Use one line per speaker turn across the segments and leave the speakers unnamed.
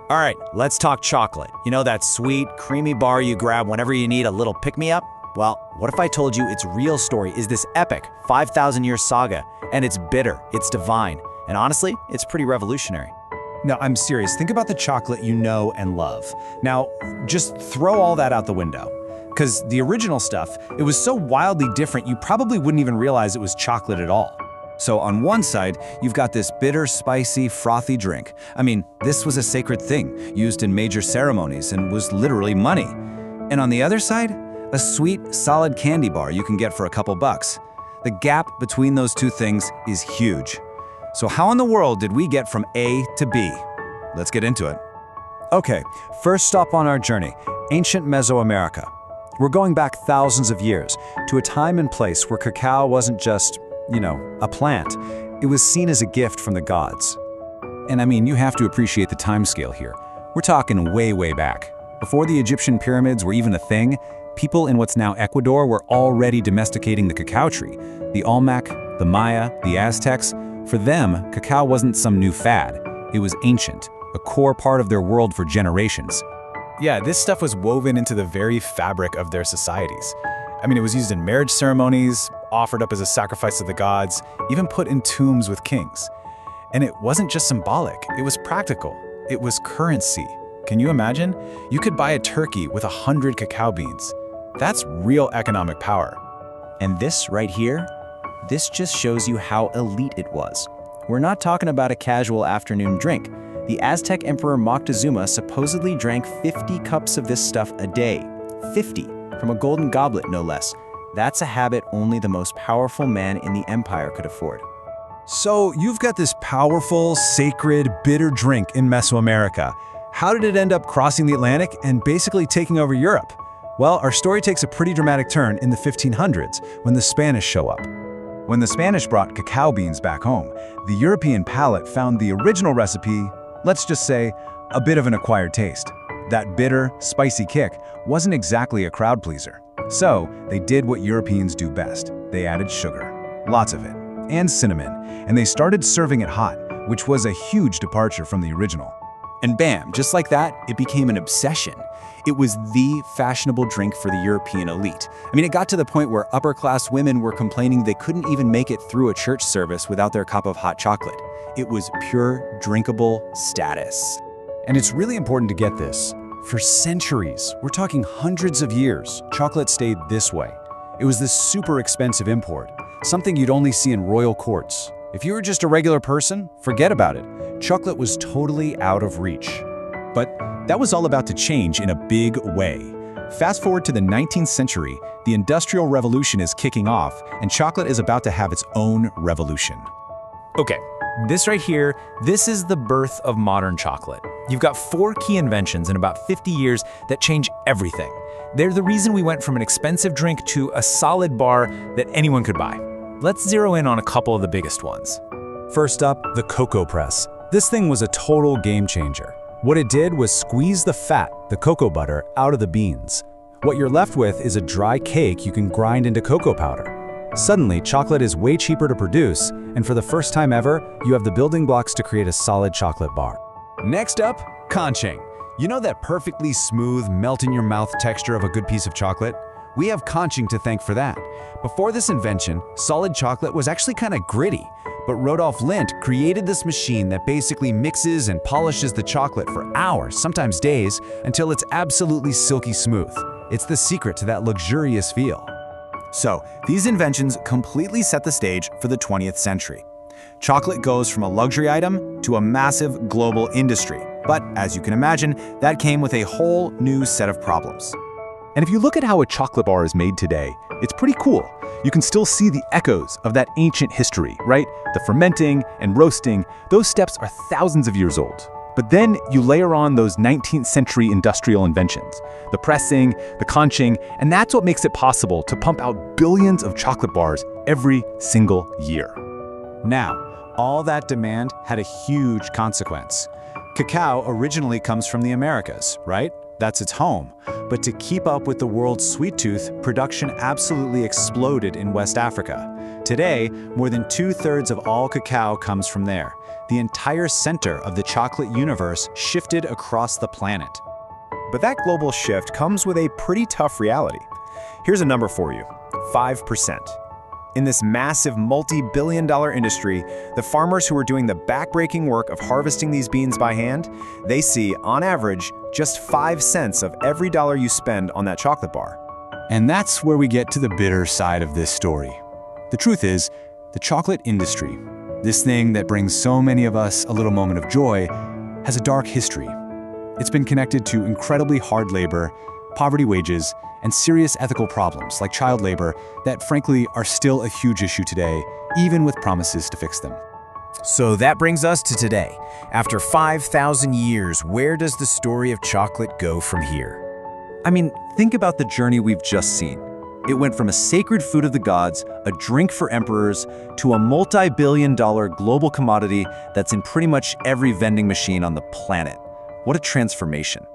All right, let's talk chocolate. You know that sweet, creamy bar you grab whenever you need a little pick-me-up? Well, what if I told you its real story is this epic 5,000-year saga, and it's bitter, it's divine, and honestly, it's pretty revolutionary.
No, I'm serious. Think about the chocolate you know and love. Now, just throw all that out the window. Because the original stuff, it was so wildly different you probably wouldn't even realize it was chocolate at all. So on one side, you've got this bitter, spicy, frothy drink. I mean, this was a sacred thing, used in major ceremonies and was literally money. And on the other side, a sweet, solid candy bar you can get for a couple bucks. The gap between those two things is huge. So how in the world did we get from A to B? Let's get into it. Okay, first stop on our journey, ancient Mesoamerica. We're going back thousands of years to a time and place where cacao wasn't just, a plant. It was seen as a gift from the gods. And I mean, you have to appreciate the timescale here. We're talking way, way back. Before the Egyptian pyramids were even a thing, people in what's now Ecuador were already domesticating the cacao tree. The Olmec, the Maya, the Aztecs, for them, cacao wasn't some new fad. It was ancient, a core part of their world for generations.
Yeah, this stuff was woven into the very fabric of their societies. I mean, it was used in marriage ceremonies, offered up as a sacrifice to the gods, even put in tombs with kings. And it wasn't just symbolic, it was practical. It was currency. Can you imagine? You could buy a turkey with 100 cacao beans. That's real economic power.
And this right here, this just shows you how elite it was. We're not talking about a casual afternoon drink. The Aztec Emperor Moctezuma supposedly drank 50 cups of this stuff a day. 50, from a golden goblet, no less. That's a habit only the most powerful man in the empire could afford.
So you've got this powerful, sacred, bitter drink in Mesoamerica. How did it end up crossing the Atlantic and basically taking over Europe? Well, our story takes a pretty dramatic turn in the 1500s when the Spanish show up. When the Spanish brought cacao beans back home, the European palate found the original recipe, let's just say, a bit of an acquired taste. That bitter, spicy kick wasn't exactly a crowd pleaser. So they did what Europeans do best. They added sugar, lots of it, and cinnamon, and they started serving it hot, which was a huge departure from the original.
And bam, just like that, it became an obsession. It was the fashionable drink for the European elite. I mean, it got to the point where upper-class women were complaining they couldn't even make it through a church service without their cup of hot chocolate. It was pure, drinkable status.
And it's really important to get this. For centuries, we're talking hundreds of years, chocolate stayed this way. It was this super expensive import, something you'd only see in royal courts. If you were just a regular person, forget about it. Chocolate was totally out of reach. But that was all about to change in a big way. Fast forward to the 19th century, the Industrial Revolution is kicking off, and chocolate is about to have its own revolution.
Okay, this right here, this is the birth of modern chocolate. You've got 4 key inventions in about 50 years that change everything. They're the reason we went from an expensive drink to a solid bar that anyone could buy. Let's zero in on a couple of the biggest ones.
First up, the cocoa press. This thing was a total game changer. What it did was squeeze the fat, the cocoa butter, out of the beans. What you're left with is a dry cake you can grind into cocoa powder. Suddenly, chocolate is way cheaper to produce, and for the first time ever, you have the building blocks to create a solid chocolate bar. Next up, conching. You know that perfectly smooth, melt-in-your-mouth texture of a good piece of chocolate? We have conching to thank for that. Before this invention, solid chocolate was actually kind of gritty, but Rodolphe Lindt created this machine that basically mixes and polishes the chocolate for hours, sometimes days, until it's absolutely silky smooth. It's the secret to that luxurious feel.
So, these inventions completely set the stage for the 20th century. Chocolate goes from a luxury item to a massive global industry. But as you can imagine, that came with a whole new set of problems.
And if you look at how a chocolate bar is made today, it's pretty cool. You can still see the echoes of that ancient history, right? The fermenting and roasting, those steps are thousands of years old. But then you layer on those 19th century industrial inventions, the pressing, the conching, and that's what makes it possible to pump out billions of chocolate bars every single year.
Now, all that demand had a huge consequence. Cacao originally comes from the Americas, right? That's its home. But to keep up with the world's sweet tooth, production absolutely exploded in West Africa.
Today, more than 2/3 of all cacao comes from there. The entire center of the chocolate universe shifted across the planet.
But that global shift comes with a pretty tough reality. Here's a number for you, 5%. In this massive multi-billion-dollar industry, the farmers who are doing the backbreaking work of harvesting these beans by hand, they see, on average, just 5 cents of every dollar you spend on that chocolate bar.
And that's where we get to the bitter side of this story. The truth is, the chocolate industry, this thing that brings so many of us a little moment of joy, has a dark history. It's been connected to incredibly hard labor, poverty wages, and serious ethical problems like child labor that frankly are still a huge issue today, even with promises to fix them.
So that brings us to today. After 5,000 years, where does the story of chocolate go from here?
I mean, think about the journey we've just seen. It went from a sacred food of the gods, a drink for emperors, to a multi-billion-dollar global commodity that's in pretty much every vending machine on the planet. What a transformation.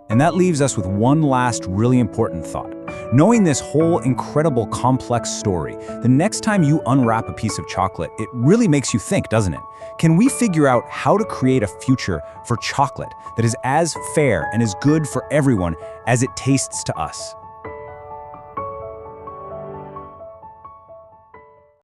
And that leaves us with one last really important thought. Knowing this whole incredible complex story, the next time you unwrap a piece of chocolate, it really makes you think, doesn't it? Can we figure out how to create a future for chocolate that is as fair and as good for everyone as it tastes to us?